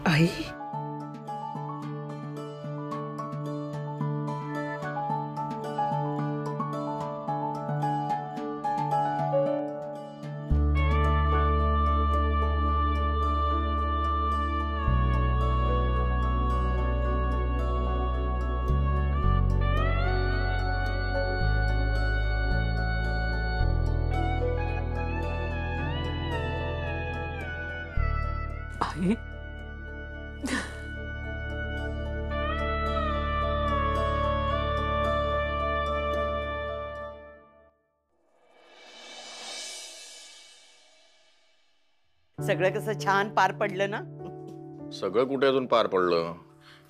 आई आई सगळं कसं छान पार पडलं ना? सगळं कुठे अजून पार पडलं.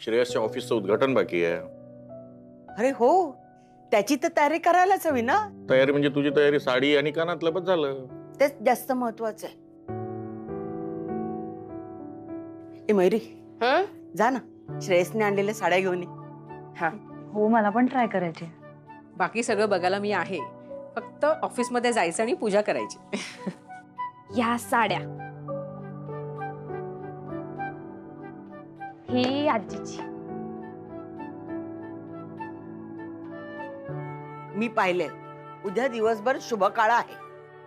श्रेयसच्या ऑफिसचं उद्घाटन बाकी आहे. अरे हो, त्याची तर तयारी करायलाच हवी ना. तयारी म्हणजे तुझी तयारी साडी आणि कानातलं बस झालं. तेच जास्त महत्वाचं आहे. ए मयुरी, जा ना, श्रेयसने आणलेल्या साड्या घेऊन ये. हा हो, मला पण ट्राय करायची. बाकी सगळं बघायला मी आहे, फक्त ऑफिस मध्ये जायचं आणि पूजा करायची. या साड्या ही आजीची. मी पाहिले, उद्या दिवसभर शुभ काळ आहे.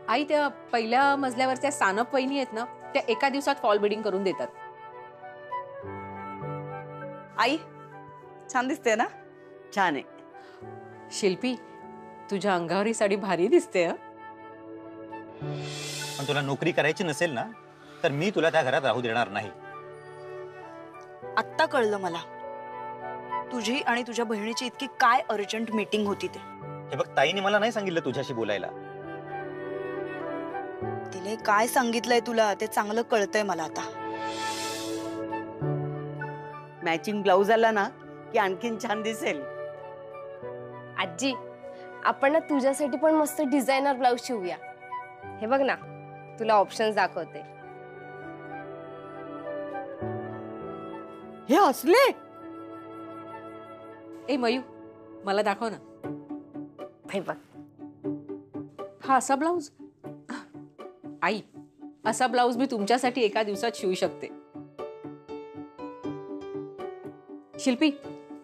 आई त्या पहिल्या मजल्यावरच्या सानप वहिनी आहेत ना, त्या एका दिवसात फॉल बिडिंग करून देतात. आई छान दिसते ना? छान आहे. शिल्पी, तुझ्या अंगावर ही साडी भारी दिसते. पण तुला नोकरी करायची नसेल ना, तर मी तुला त्या घरात राहू देणार नाही. आत्ता कळलं मला तुझी आणि तुझ्या बहिणीची इतकी काय अर्जंट मीटिंग होती ते. हे बघ, ताईने मला नाही सांगितलं तुझ्याशी बोलायला. तिने काय सांगितलंय तुला ते चांगलं कळतंय मला आता. मॅचिंग ब्लाउज आला ना की आणखीन छान दिसेल. आजी, आपण ना तुझ्यासाठी पण मस्त डिझायनर ब्लाउज शिवूया. हे बघ ना, तुला ऑप्शन्स दाखवते. हे असले? ए मयू, मला दाखव ना. हे बघ, हा असा ब्लाउज. आई, असा ब्लाउज मी तुमच्यासाठी एका दिवसात शिवू शकते. शिल्पी,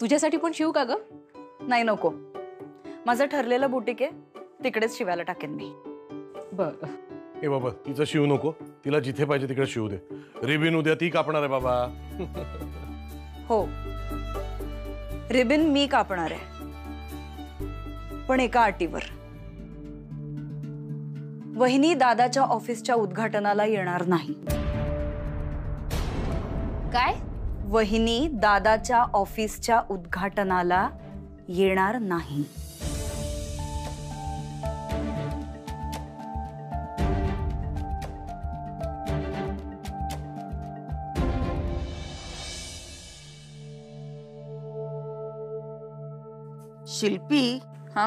तुझ्यासाठी पण शिवू का ग? नाही नको, माझं ठरलेलं बुटीक आहे, तिकडेच शिवायला टाकेन मी. बर. ए बाबा, तिचं शिवू नको, तिला जिथे पाहिजे तिकडे शिवू दे. रिबिन उद्या ती कापणार आहे बाबा. हो, रिबिन मी कापणार आहे, पण एका अटीवर. वहिनी दादाच्या ऑफिसच्या उद्घाटनाला येणार नाही. काय? वहिनी दादाच्या ऑफिसच्या उद्घाटनाला येणार नाही. शिल्पी, हा,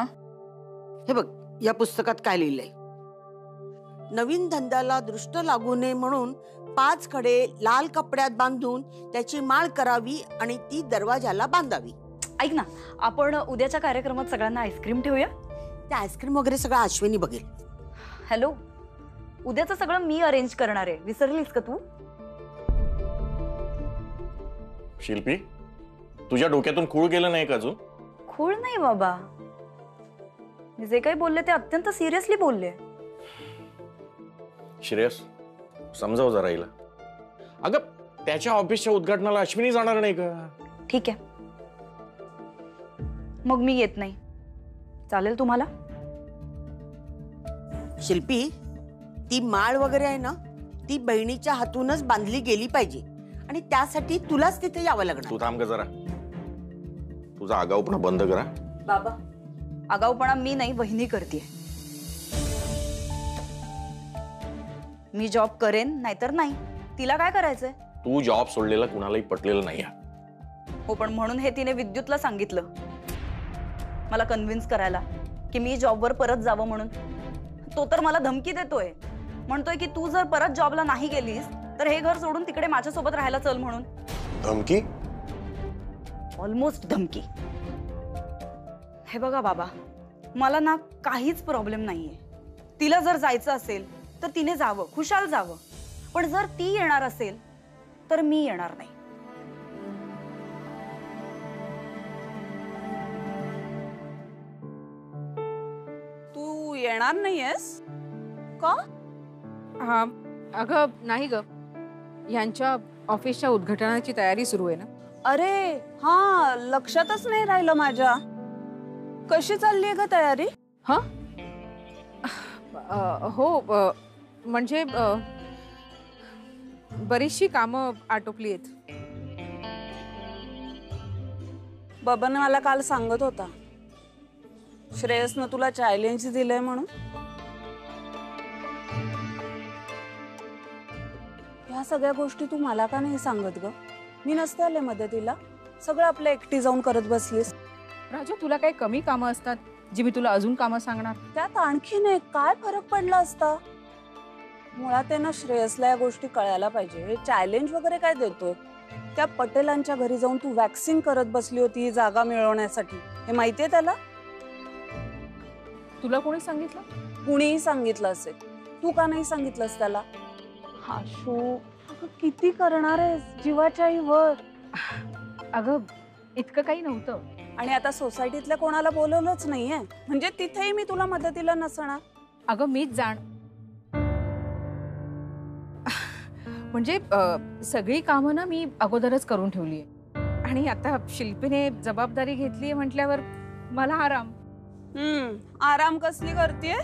हे बघ, या पुस्तकात काय लिहिलंय? नवीन धंद्याला दृष्ट लागू नये म्हणून 5 खडे लाल कपड्यात बांधून त्याची माळ करावी आणि ती दरवाजाला बांधावी. ऐक ना, आपण उद्याच्या कार्यक्रमात सगळ्यांना आईस्क्रीम ठेवूया. ते आईस्क्रीम वगैरे सगळं अश्विनी बघेल. हॅलो, उद्याचं सगळं मी अरेंज करणार आहे, विसरलीस का तू? शिल्पी, तुझ्या डोक्यातून खूळ गेलं नाही का अजून? खूळ नाही बाबा, मी जे काही बोलले ते अत्यंत सिरियसली बोलले. श्रेयस, समजाव जरा हिला. अगं, त्याच्या ऑफिसच्या उद्घाटनाला अश्विनी जाणार नाही का? ठीक आहे, मग मी येत नाही, चालेल तुम्हाला? शिल्पी, ती माळ वगैरे आहे ना, ती बहिणीच्या हातूनच बांधली गेली पाहिजे आणि त्यासाठी तुलाच तिथे यावं लागणार. तू थांब का जरा, तुझा आगाऊपणा बंद करा. बाबा, आगाऊपणा मी नाही, वहिनी करते. मी जॉब करेन नाहीतर नाही, तिला काय करायचंय? तू जॉब सोडलेला कुणालाही पटलेलं नाही. हो, पण म्हणून हे तिने विद्युतला सांगितलं मला कन्व्हिन्स करायला की मी जॉबवर परत जावं म्हणून. तो तर मला धमकी देतोय, म्हणतोय की तू जर परत जॉबला नाही गेलीस तर हे घर सोडून तिकडे माझ्यासोबत राहायला चल म्हणून. धमकी? ऑलमोस्ट धमकी. हे बघा बाबा, मला ना काहीच प्रॉब्लेम नाहीये. तिला जर जायचं असेल तर तिने जावं, खुशाल जावं. पण जर ती येणार असेल तर मी येणार नाही. तू येणार नाहीयेस का? हा अगं नाही ग, यांच्या ऑफिसच्या उद्घाटनाची तयारी सुरू आहे ना. अरे हा, लक्षातच नाही राहिलं माझ्या. कशी चालली आहे ग तयारी? हा हो म्हणजे बरीचशी कामं आटोपली आहेत. बबन मला काल सांगत होता श्रेयसनं तुला चॅलेंज दिलंय म्हणून. ह्या सगळ्या गोष्टी तू मला का नाही सांगत ग? मी नसते आले मदतीला, सगळं आपलं एकटी जाऊन करत बसलीस. राजू, तुला काही कमी कामं असतात जी मी तुला अजून कामं सांगणार? त्यात आणखीन एक काय फरक पडला असता? मुळात आहे ना, श्रेयसला या गोष्टी कळायला पाहिजे. हे चॅलेंज वगैरे काय देतोय? त्या पटेलांच्या घरी जाऊन तू वॅक्सिंग करत बसली होती ही जागा मिळवण्यासाठी, हे माहितीये त्याला? तुला कोणी सांगितलं? कुणीही सांगितलं असेल, तू का नाही सांगितलंस त्याला? आशू, अगं किती करणार आहेस जीवाच्याही वर. अगं इतकं काही नव्हतं. आणि आता सोसायटीतल्या कोणाला बोलवलंच नाहीये, म्हणजे तिथेही मी तुला मदतीला नसणार. अगं मीच जाण, म्हणजे सगळी कामं ना मी अगोदरच करून ठेवली आहे. आणि आता शिल्पीने जबाबदारी घेतली म्हटल्यावर मला आराम. आराम कसली करतेय?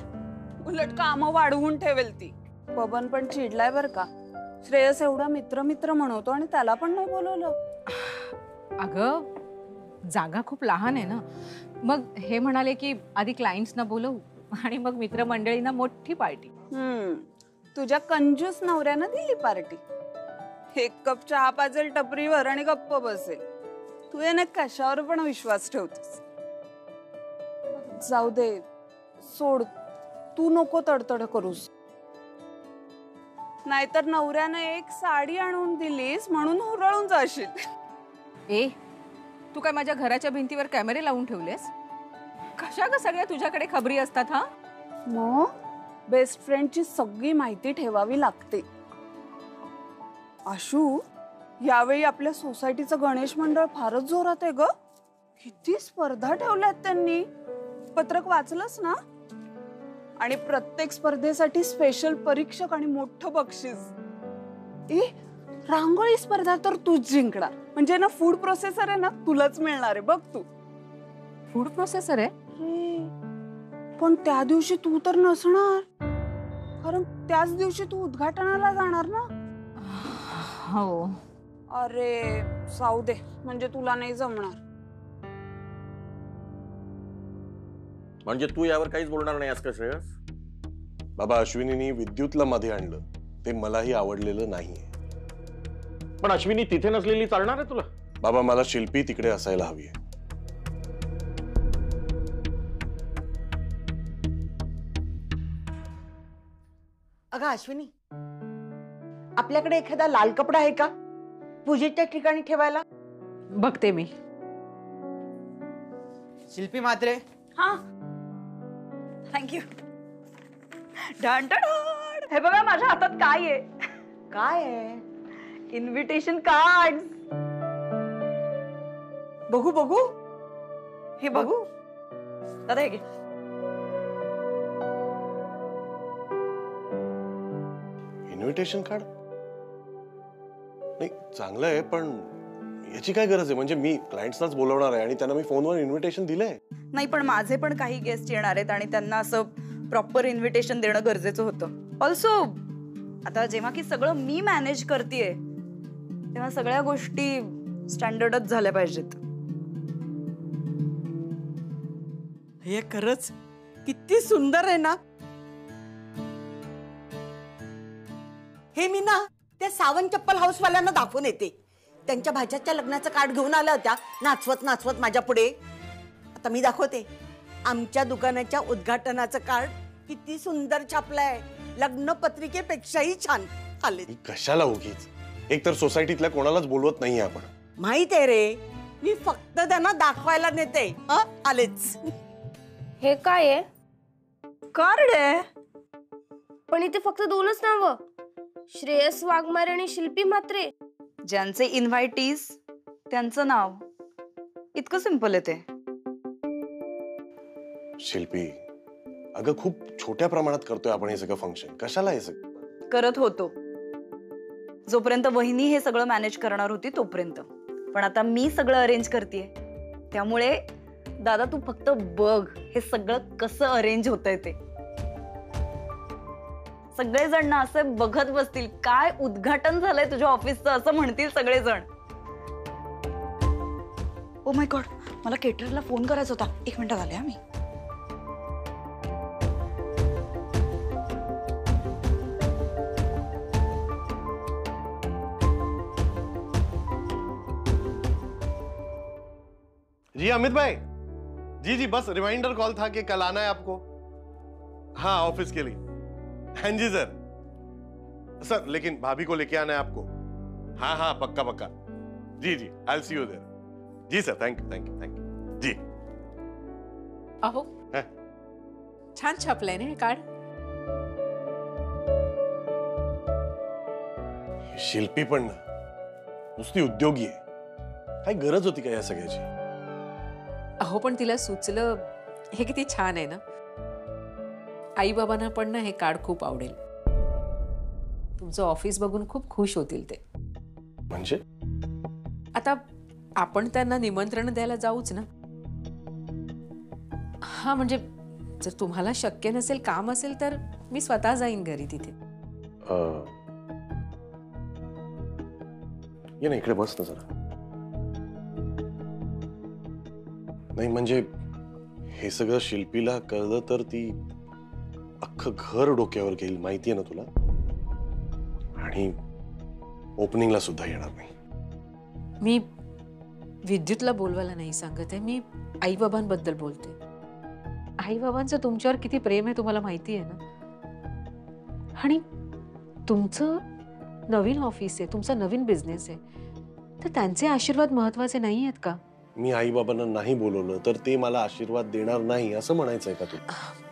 उलट कामं वाढवून ठेवेल ती. बबन पण चिडलाय बर का. श्रेयस एवढा मित्र मित्र म्हणवतो आणि त्याला पण नाही बोलवलं. अगं जागा खूप लहान आहे ना, मग हे म्हणाले की आधी क्लायंट्सना बोलवू आणि मग मित्रमंडळींना मोठी पार्टी. तुझ्या कंजूस नवऱ्यानं दिली पार्टी. एक कप चहा पाजेल टपरीवर आणि गप्प बसेल. तू याने कशावर पण विश्वास ठेवतेस. जाऊ दे, सोड, तू नको तडतड करूस. नाहीतर नवऱ्यानं एक साडी आणून दिलीस म्हणून हुरळून जाशील. ए, तू काय माझ्या घराच्या भिंतीवर कॅमेरे लावून ठेवलेस? कशा ग सगळ्या तुझ्याकडे खबरी असतात? हा मग बेस्ट फ्रेंडची सगळी माहिती ठेवावी लागते. आशू, यावेळी आपल्या सोसायटीचं गणेश मंडळ फारच जोरात आहे ग. किती स्पर्धा ठेवल्यात त्यांनी. पत्रक वाचलंस ना? आणि प्रत्येक स्पर्धेसाठी स्पेशल परीक्षक आणि मोठं बक्षीस. रांगोळी स्पर्धा तर तूच जिंकणार. म्हणजे ना, फूड प्रोसेसर आहे ना, तुलाच मिळणार आहे बघ. तू फूड प्रोसेसर आहे? पण त्या दिवशी तू तर नसणार, कारण त्याच दिवशी तू उद्घाटनाला जाणार ना. हो. अरे जाऊ दे, म्हणजे तुला नाही जमणार. म्हणजे तू यावर काहीच बोलणार नाही का श्रेयस? बाबा, अश्विनीने विद्युतला मध्ये आणलं, ते मलाही आवडलेलं नाहीये. पण अश्विनी तिथे नसलेली चालणार आहे तुला? बाबा, मला शिल्पी तिकडे असायला हवी आहे. अगं अश्विनी, आपल्याकडे एखादा लाल कपडा आहे का पूजेच्या ठिकाणी ठेवायला? बघते मी. शिल्पी म्हात्रे. हा, थँक्यू. हे बघा माझ्या हातात काय आहे. काय आहे? Invitation card. बघू बघू. हे बघू दादा, हे घे. Invitation card? नाही, चांगलं आहे, पण याची काय गरज आहे? म्हणजे मी क्लायंट्सनाच बोलवणार आहे आणि त्यांना मी फोनवर इन्व्हिटेशन दिलंय. नाही, पण माझे पण काही गेस्ट येणार आहेत आणि त्यांना असं प्रॉपर इन्व्हिटेशन देणं गरजेचं होतं. ऑल्सो आता जेव्हा की सगळं मी मॅनेज करतेय, तेव्हा सगळ्या गोष्टी स्टँडर्डच झाल्या पाहिजेत. हे खरंच किती सुंदर आहे ना. हे मी ना त्या सावंत चप्पल हाऊसवाल्यांना दाखवून येते. त्यांच्या भाच्याच्या लग्नाचं कार्ड घेऊन आल्या होत्या नाचवत नाचवत माझ्या पुढे. आता मी दाखवते आमच्या दुकानाच्या उद्घाटनाचं कार्ड. किती सुंदर छापलंय. लग्न पत्रिकेपेक्षाही छान आले. कशाला उगीच? एक तर सोसायटीतल्या कोणालाच बोलवत नाहीये आपण. माहित आहे रे, मी फक्त त्यांना दाखवायला नेते. आलेच. हे काय आहे? कार्ड आहे. पण इथे फक्त दोनच नावं, श्रेयस वाघमारे आणि शिल्पी म्हात्रे. ज्यांचे इन्व्हायटीज त्यांचं नाव, इतकं सिंपल आहे ते. शिल्पी, अगं खूप छोट्या प्रमाणात करतोय आपण हे सगळं फंक्शन. कशाला हे सगळं करत होतो जोपर्यंत वहिनी हे सगळं मॅनेज करणार होती तोपर्यंत. पण आता मी सगळं अरेंज करतेय, त्यामुळे दादा तू फक्त बघ हे सगळं कसं अरेंज होतंय ते. सगळेजण ना असे बघत बसतील, काय उद्घाटन झालंय तुझ्या ऑफिसचं असं म्हणतील सगळेजण. ओ माय गॉड, मला केटररला फोन करायचा होता. 1 मिनिट झाले मी. जी अमित भाई, जी जी बस रिमाइंडर कॉल था कि कल आना है आपको. हाँ ऑफिस के लिए. हाँ जी सर, लेकिन भाभी को लेके आना है आपको. हाँ हाँ पक्का पक्का. जी जी I will see you there. जी sir, thank you thank you thank you. जी. अहो छान छापलंय ना हे कार्ड. शिल्पी पण ना नुसती उद्योगी आहे. काय गरज होती का या सगळ्याची? अहो पण तिला सुचलं हे किती छान आहे ना. आई बाबांना पण ना हे कार्ड खूप आवडेल. तुमचं ऑफिस बघून खूप खुश होतील ते. म्हणजे आता आपण त्यांना निमंत्रण द्यायला जाऊच ना. हा म्हणजे जर तुम्हाला शक्य नसेल, काम असेल तर मी स्वतः जाईन घरी तिथे. ये ना इकडे बस ना जरा. नाही म्हणजे हे सगळं शिल्पीला कळलं तर ती अख्खं घर डोक्यावर घेईल, माहितीये ना तुला. आणि ओपनिंगला सुद्धा येणार नाही. मी विद्युतला बोलवायला नाही सांगत आहे, मी आई बाबांबद्दल बोलते. आई बाबांचं तुमच्यावर किती प्रेम आहे तुम्हाला माहिती आहे ना. आणि तुमचं नवीन ऑफिस आहे, तुमचा नवीन बिझनेस आहे, तर त्यांचे आशीर्वाद महत्वाचे नाही आहेत का? मी आई बाबांना नाही बोलवलं तर ते मला आशीर्वाद देणार नाही असं म्हणायचंय का तू?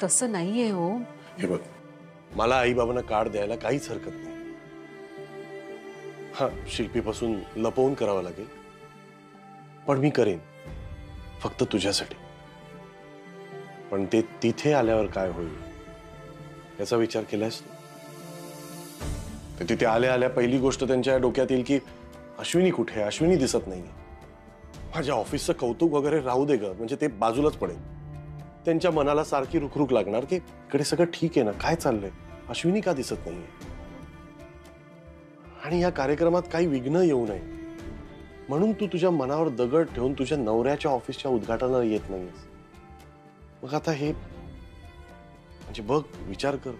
तसं नाहीये हो. हे बघ, मला आई बाबांना कार्ड द्यायला काहीच हरकत नाही. हा शिल्पीपासून लपवून करावं लागेल, पण मी करेन फक्त तुझ्यासाठी. पण ते तिथे आल्यावर काय होईल याचा विचार केलास? तिथे आल्या आल्या पहिली गोष्ट त्यांच्या डोक्यात येईल की अश्विनी कुठे? अश्विनी दिसत नाहीये. माझ्या ऑफिसचं कौतुक वगैरे राहू दे ग, म्हणजे ते बाजूलाच पडेल. त्यांच्या मनाला सारखी रुखरुख लागणार की इकडे सगळं ठीक आहे ना, काय चाललंय, अश्विनी का दिसत नाहीये. आणि या कार्यक्रमात काही विघ्न येऊ नये म्हणून तू तुझ्या मनावर दगड ठेवून तुझ्या नवऱ्याच्या ऑफिसच्या उद्घाटनाला येत नाहीस. मग आता हे म्हणजे बघ, विचार कर.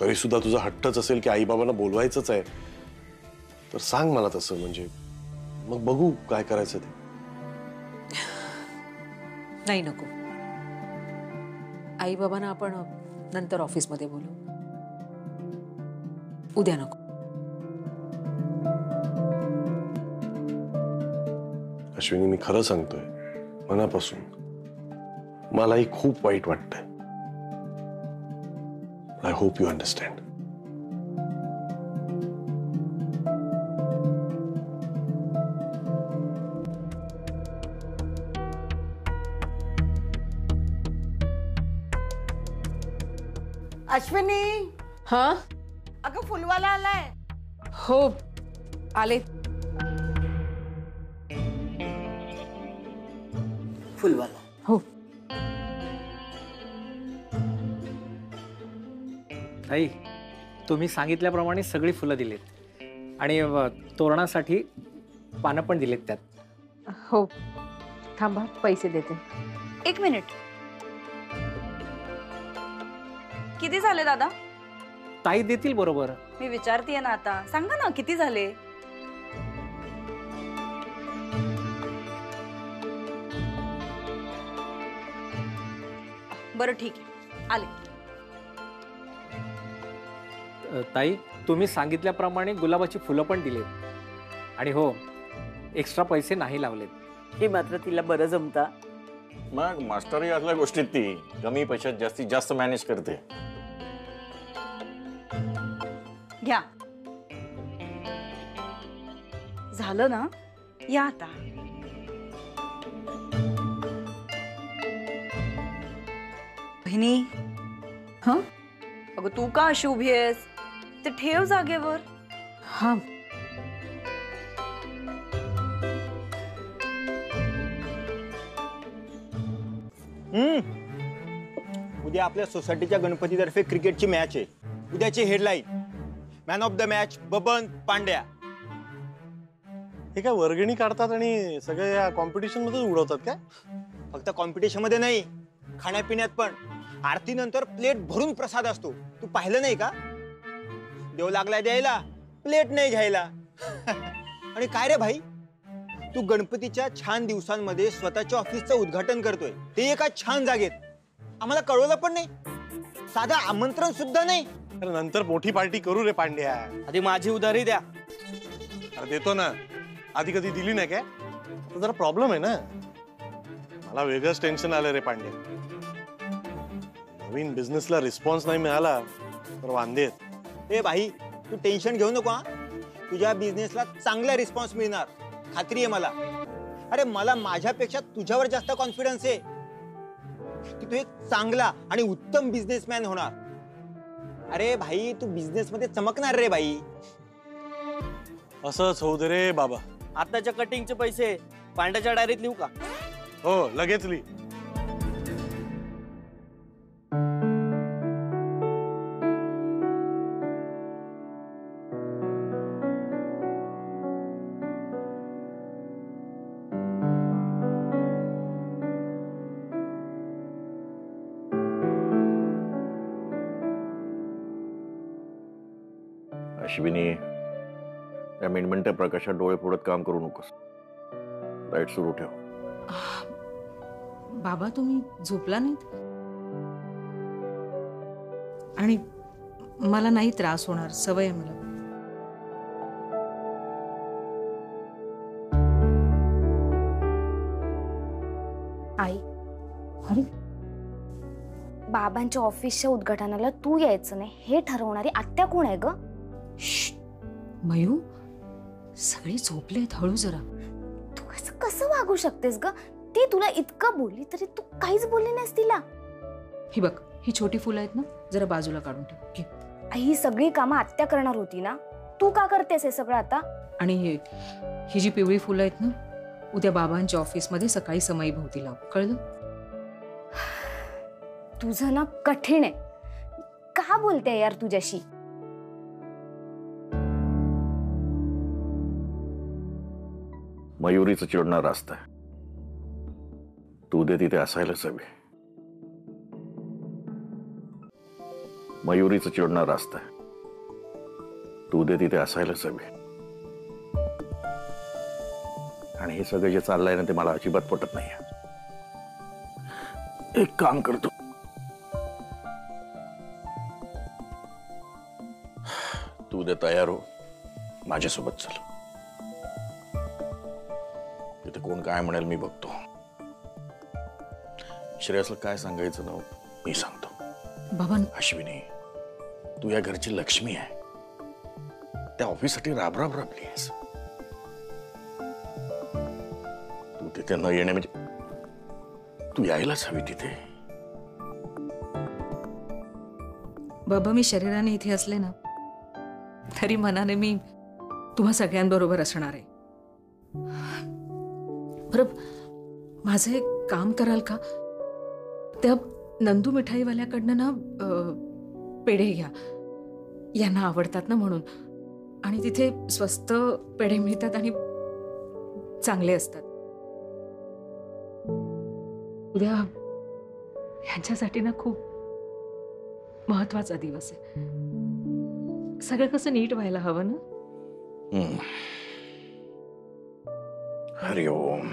तरी सुद्धा तुझा हट्टच असेल की आई बाबांना बोलवायचंच आहे, तर सांग मला तसं, म्हणजे मग बघू काय करायचं ते. नाही नको. आई बाबांना आपण नंतर ऑफिसमध्ये बोलू. उद्या नको. अश्विनी, मी खरं सांगतोय मनापासून, मलाही खूप वाईट वाटतंय. I hope you understand. Ashwini, हा अगं फुलवाला आलाय. हो आले. फुलवाला. हो. आई, तुम्ही सांगितल्याप्रमाणे सगळी फुलं दिलीत आणि तोरणासाठी पानं पण दिलीत त्यात. हो, थांबा पैसे देते. 1 मिनिट. किती झाले दादा? ताई देतील बरोबर. मी विचारतीये ना आता, सांगा ना किती झाले. बरं ठीक आहे, आले. ताई, तुम्ही सांगितल्याप्रमाणे गुलाबाची फुलं पण दिलीत आणि हो, एक्स्ट्रा पैसे नाही लावलेत. हे मात्र तिला बरं जमता. मग मास्टर यातल्या गोष्टीत ती कमी पैशात जास्तीत जास्त मॅनेज करते. घ्या. झालं ना, या आता. बहिणी. हं? अगं तू का अशी उभी आहेस? ते ठेव जागेवर. हा. उद्या आपल्या सोसायटीच्या गणपतीतर्फे क्रिकेटची मॅच आहे. उद्याची headline, man of the match Baban Pandya. हे काय वर्गणी काढतात आणि सगळं या कॉम्पिटिशन मध्ये उडवतात काय? फक्त कॉम्पिटिशन मध्ये नाही, खाण्यापिण्यात पण. आरती नंतर प्लेट भरून प्रसाद असतो. तू पाहिलं नाही का? देव लागलाय द्यायला, प्लेट नाही घ्यायला. आणि काय रे भाई, तू गणपतीच्या छान दिवसांमध्ये स्वतःच्या ऑफिसचं उद्घाटन करतोय, ते एका छान जागेत. आम्हाला कळवलं पण नाही, साधा आमंत्रण सुद्धा नाही. अरे नंतर मोठी पार्टी करू रे पांड्या. आधी माझी उधारी द्या. अरे देतो ना, आधी कधी दिली नाही काय? तर जरा प्रॉब्लेम आहे ना. मला वेगळंच टेन्शन आलं रे पांड्या. नवीन बिझनेसला रिस्पॉन्स नाही मिळाला तर वांदे आहेत. ए भाई, तू टेन्शन घेऊ नको. तुझ्या बिझनेसला चांगला रिस्पॉन्स मिळणार, खात्री आहे मला. अरे मला माझ्यापेक्षा तुझ्यावर जास्त कॉन्फिडन्स आहे की तू एक चांगला आणि उत्तम बिझनेसमॅन होणार. अरे भाई, तू बिझनेस मध्ये चमकणार रे भाई. असंच होऊ दे रे बाबा. आताच्या कटिंगचे पैसे पांड्याच्या डायरीत लिहू का? हो, लगेच लिही. अश्विनी, त्या मिणमिणत्या प्रकाशात डोळे फोडत काम करू नकोस. लाईट सुरू ठेव. बाबा तुम्ही झोपला नाहीत? आणि मला नाही त्रास होणार, सवय आहे मला. आई, अरे बाबांच्या ऑफिसच्या उद्घाटनाला तू यायचं नाही हे ठरवणारी आत्या कोण आहे ग? मयू, सगळी झोपलेत, हळू जरा. तू असं कसं वागू शकतेस ग? ती तुला इतकं बोलली तरी तू काहीच बोलली नाहीस तिला. ही बघ, ही छोटी फुलं आहेत ना, जरा बाजूला काढून ठेव. घे. ही सगळी कामं आत्या करणार होती ना, तू का करतेस हे सगळं आता? आणि ही जी पिवळी फुलं आहेत ना, उद्या बाबांच्या ऑफिसमध्ये सकाळी समई भोवती लाव, कळलं? तुझं ना कठीण आहे. का बोलते यार तुझ्याशी? मयुरीचं चिडणार रास्ता आहे. तू उद्या तिथे असायलाच हवी. मयुरीचं चिडणार रास्ता आहे. तू उद्या तिथे असायलाच हवी. आणि हे सगळं जे चाललंय ना, ते मला अजिबात पटत नाही. एक काम करतो, तू उद्या तयार हो, माझ्यासोबत चल. तिथे कोण काय म्हणेल मी बघतो. श्रेयसला काय सांगायचं ना, मी सांगतो. बाबा, अश्विनी, तू या घरची लक्ष्मी आहे. त्या ऑफिससाठी राबराब राबली आहेस. तू तिथे न येणे म्हणजे तू यायलाच हवी तिथे. बाबा, मी शरीराने इथे असले ना, तरी मनाने मी तुम्हा सगळ्यांबरोबर असणार आहे. बरं, माझं एक काम कराल का? त्या नंदू मिठाईवाल्याकडनं ना पेढे घ्या. यांना आवडतात ना म्हणून. आणि तिथे स्वस्त पेढे मिळतात आणि चांगले असतात. उद्या ह्यांच्यासाठी ना खूप महत्वाचा दिवस आहे. सगळं कसं नीट व्हायला हवं ना. हरिओम.